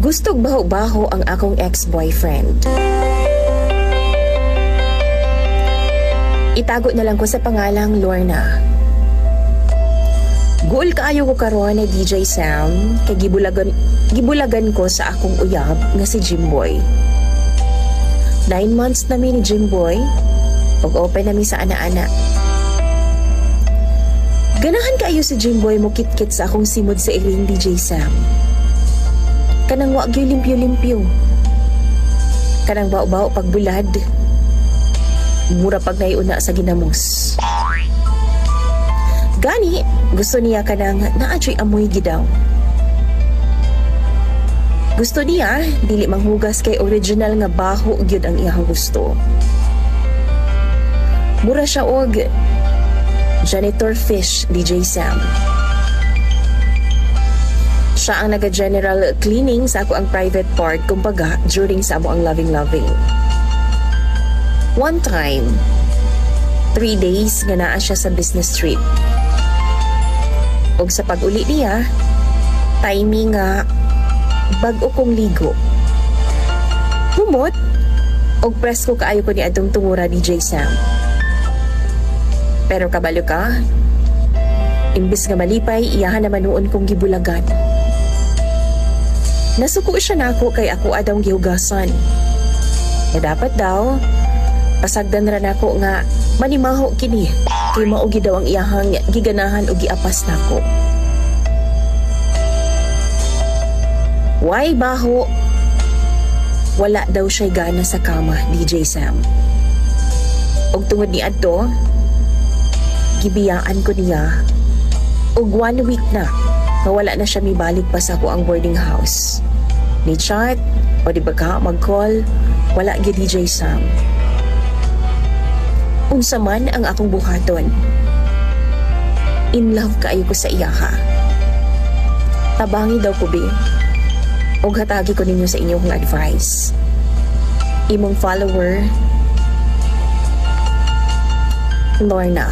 Gustog baho-baho ang akong ex-boyfriend. Itago na lang ko sa pangalang Lorna. Goal kaayo ko karon ni DJ Sam kay gibulagan ko sa akong uyab nga si Jimboy. 9 months na mi ni Jimboy ug open na mi sa ana-ana. Ganahan kaayo si Jimboy mo kit-kit sa akong simod sa iling DJ Sam. Kanang wa gyud limpyo-limpyo. Kanang bao-bao pagbulad. Mura pag naiuna sa ginamos. Gani, gusto niya kanang naadyoy amoy gidaw. Gusto niya, dili manghugas kay original nga baho gyud ang iyang gusto. Mura siya og janitor fish, DJ Sam. Siya ang naga-general cleaning sa ako ang private part kumbaga during sa amo ang loving-loving. One time, 3 days nga naa siya sa business trip. Og sa pag-uli niya, timing nga bag-o kong ligo. Humot, og presko kaayo ko ni adtong tumura DJ Sam. Pero kabalo ka, imbis nga malipay, iyahan naman noon kong gibulagan. Nasuko siya nako kay ako adang gihugasan. Na dapat daw, pasagdan ra nako nga manimaho kini kay maugi daw ang iyahang giganahan o giapas nako. Why baho? Wala daw siya gana sa kama, DJ Sam. Og tungod ni adto, gibiyaan ko niya og 1 week na wala na siya mibalik pa sa ako ang boarding house. Ni chat o di ba ka mag-call, wala gyud DJ Sam. Unsa man ang akong buhaton, in love kaayo ko sa iyaha. Tabangi daw ko be, og hatagi ko ninyo sa inyong advice. Imong follower, Lorna.